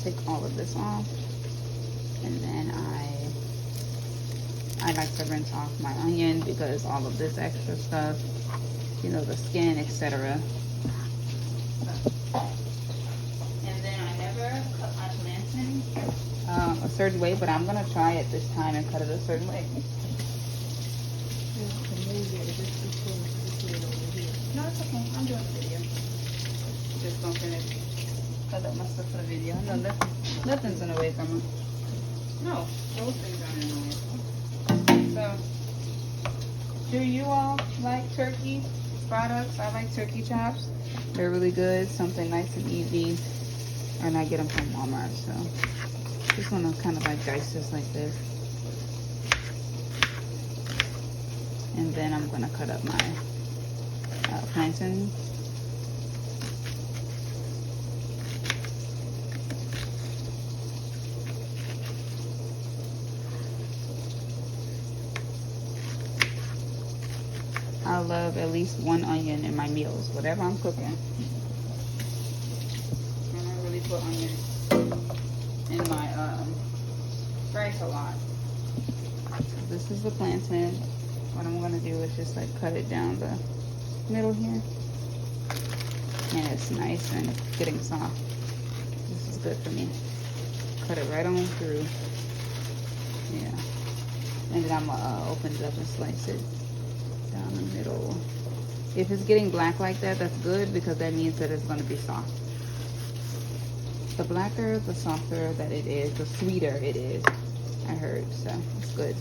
take all of this off, and then I like to rinse off my onion because all of this extra stuff, you know, the skin, etc. And then I never cut my plantain a certain way, but I'm gonna try it this time and cut it a certain way. No, it's okay. I'm doing the video. Just gonna finish cut up my stuff for the video. No, nothing's in the way from it. No, those things aren't in the way. So, do you all like turkey products? I like turkey chops. They're really good. Something nice and easy. And I get them from Walmart. So, just want to kind of like dice this like this. And then I'm going to cut up my plantains. I love at least one onion in my meals, whatever I'm cooking. And I really put onion in my rice a lot. So this is the plantain. What I'm gonna do is just like cut it down the middle here. And it's nice and getting soft. This is good for me. Cut it right on through. Yeah. And then I'm gonna open it up and slice it down the middle. If it's getting black like that, that's good because that means that it's going to be soft. The blacker, the softer that it is, the sweeter it is, I heard, so it's good.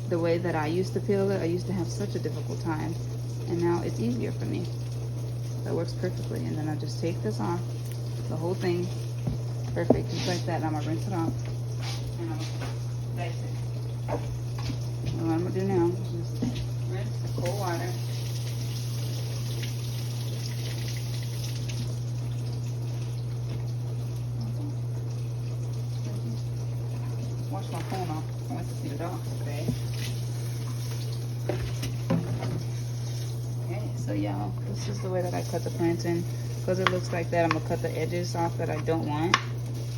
The way that I used to peel it, I used to have such a difficult time, and now it's easier for me. That works perfectly. And then I just take this off, the whole thing, perfect, just like that. And I'm going to rinse it off, and I'm going to dice it. And what I'm going to do now is just rinse cold water. Wash my phone off. I went to see the dogs today. Okay, so y'all, this is the way that I cut the plantain. Because it looks like that, I'm going to cut the edges off that I don't want.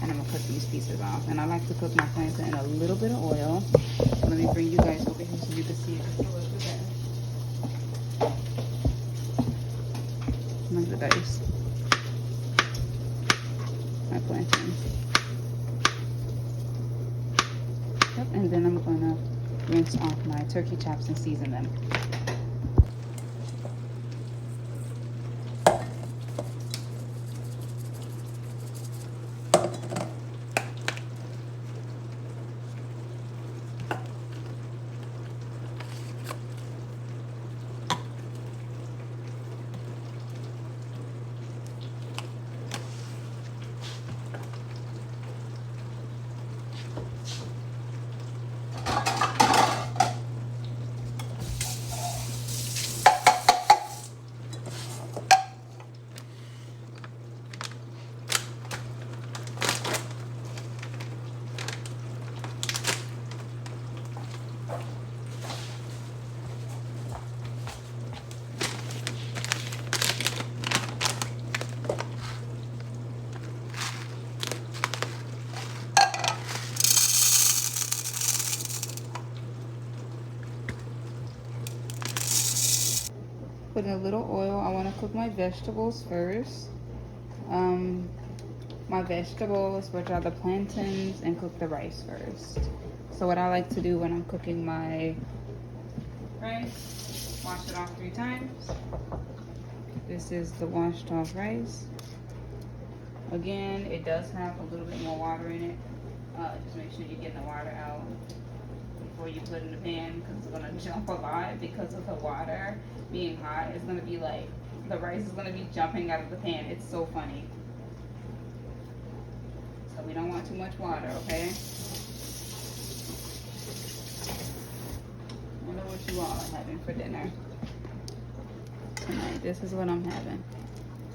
And I'm going to cut these pieces off. And I like to cook my plantain in a little bit of oil. Let me bring you guys over here so you can see it just a little bit better. Like the dice. My plantains. Yep, and then I'm gonna rinse off my turkey chops and season them. Put in a little oil. I want to cook my vegetables first. My vegetables, which are the plantains, and cook the rice first. So what I like to do when I'm cooking my rice, wash it off 3 times. This is the washed off rice. Again, it does have a little bit more water in it. Just make sure you're getting the water out before you put it in the pan, because it's going to jump a lot because of the water being hot. It's going to be like, the rice is going to be jumping out of the pan. It's so funny. So we don't want too much water, okay? I wonder what you all are having for dinner tonight. This is what I'm having.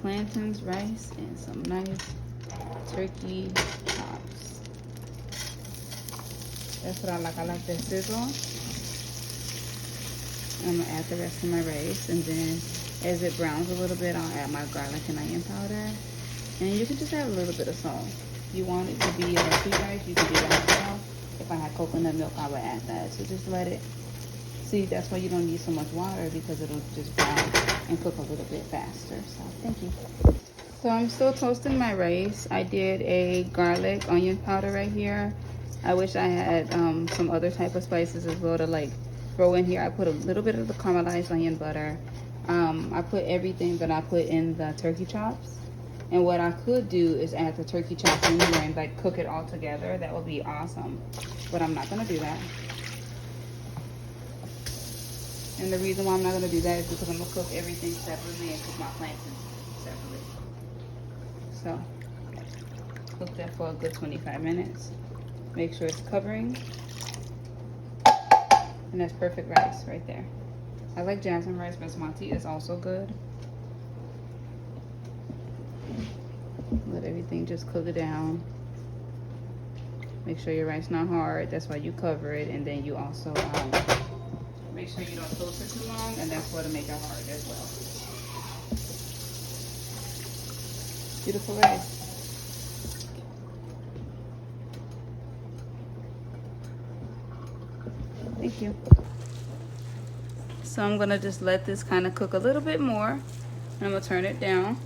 Plantains, rice, and some nice turkey chops. That's what I like. I like the sizzle. I'm going to add the rest of my rice. And then as it browns a little bit, I'll add my garlic and onion powder. And you can just add a little bit of salt. If you want it to be sweet rice, you can do that as well. If I had coconut milk, I would add that. So just let it, see, that's why you don't need so much water, because it'll just brown and cook a little bit faster. So thank you. So I'm still toasting my rice. I did a garlic onion powder right here. I wish I had some other type of spices as well to like throw in here. I put a little bit of the caramelized onion butter. I put everything that I put in the turkey chops. And what I could do is add the turkey chops in here and like cook it all together. That would be awesome. But I'm not gonna do that. And the reason why I'm not gonna do that is because I'm gonna cook everything separately and cook my plantains separately. So, cook that for a good 25 minutes. Make sure it's covering. And that's perfect rice right there. I like jasmine rice. Basmati is also good. Let everything just cook it down. Make sure your rice not hard. That's why you cover it. And then you also make sure you don't toast it too long. And that's what'll make it hard as well. Beautiful rice. Thank you. So I'm gonna just let this kind of cook a little bit more. And I'm gonna turn it down.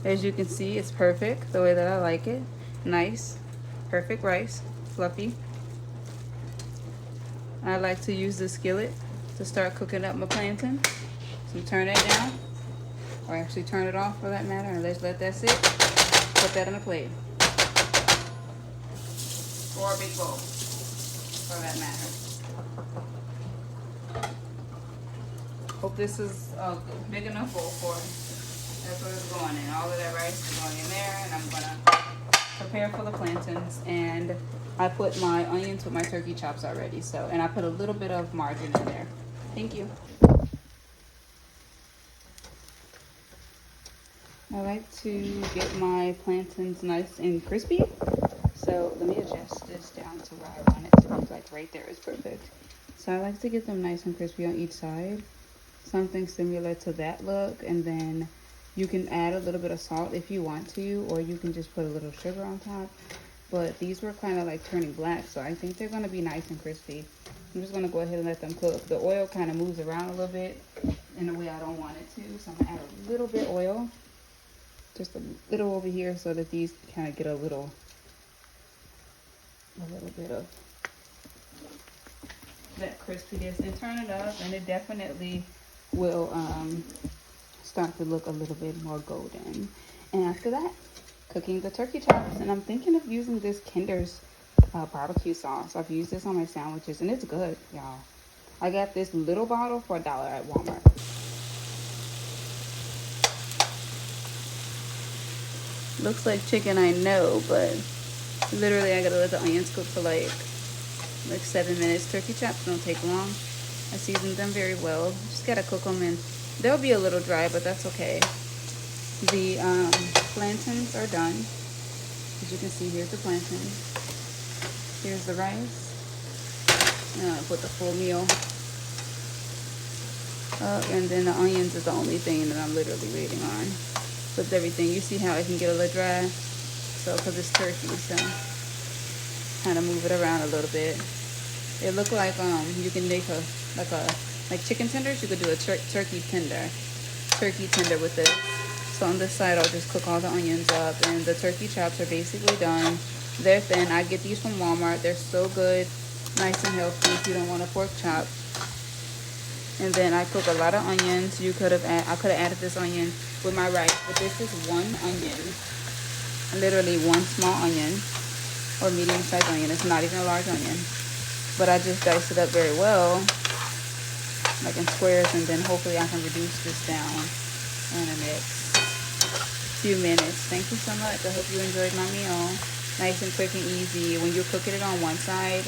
As you can see, it's perfect the way that I like it. Nice, perfect rice, fluffy. I like to use the skillet to start cooking up my plantain. So turn that down, or actually turn it off for that matter, and let's let that sit. Put that in a plate. Or a big bowl, for that matter. Hope this is a big enough bowl for it. That's what it's going in. All of that rice is going in there, and I'm gonna prepare for the plantains. And I put my onions with my turkey chops already, so, and I put a little bit of margarine in there. Thank you. I like to get my plantains nice and crispy. So let me adjust this down to where I want it to be. Like right there is perfect. So I like to get them nice and crispy on each side. Something similar to that look, and then you can add a little bit of salt if you want to, or you can just put a little sugar on top. But these were kind of like turning black, so I think they're gonna be nice and crispy. I'm just gonna go ahead and let them cook. The oil kind of moves around a little bit in a way I don't want it to, so I'm gonna add a little bit oil, just a little over here, so that these kind of get a little bit of that crispiness, and turn it up, and it definitely will start to look a little bit more golden. And after that, cooking the turkey chops. And I'm thinking of using this Kinder's barbecue sauce. I've used this on my sandwiches, and it's good, y'all. I got this little bottle for $1 at Walmart. Looks like chicken, I know, but literally I gotta let the onions cook for like 7 minutes. Turkey chops don't take long. I seasoned them very well. Just gotta cook them, and they'll be a little dry, but that's okay. The plantains are done. As you can see, here's the plantains. Here's the rice. And I put the full meal up, and then the onions is the only thing that I'm literally waiting on. With everything, you see how it can get a little dry? So, because it's turkey, so kind of move it around a little bit. It looked like you can make like chicken tenders. You could do a turkey tender with this. So on this side, I'll just cook all the onions up, and the turkey chops are basically done. They're thin. I get these from Walmart. They're so good, nice and healthy if you don't want a pork chop. And then I cook a lot of onions. I could have added this onion with my rice, but this is one onion, literally one small onion, or medium-sized onion. It's not even a large onion, but I just diced it up very well, like in squares, and then hopefully I can reduce this down in the next few minutes. Thank you so much. I hope you enjoyed my meal. Nice and quick and easy. When you're cooking it on one side,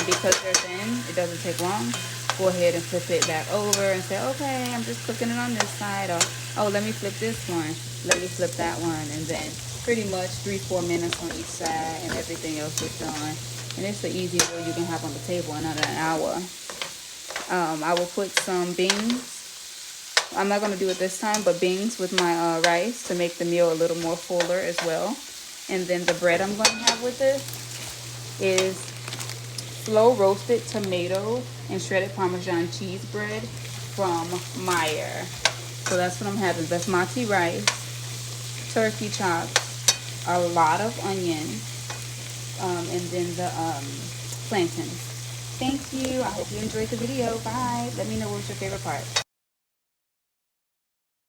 because they're thin, it doesn't take long. Go ahead and flip it back over and say, okay, I'm just cooking it on this side, or oh, let me flip this one, let me flip that one, and then pretty much 3-4 minutes on each side, and everything else is done. And it's the easiest meal you can have on the table in under an hour. I will put some beans. I'm not going to do it this time, but beans with my rice to make the meal a little more fuller as well. And then the bread I'm going to have with this is slow roasted tomato and shredded Parmesan cheese bread from Meyer. So that's what I'm having. Basmati rice, turkey chops, a lot of onion, and then the plantains. Thank you. I hope you enjoyed the video. Bye. Let me know what was your favorite part.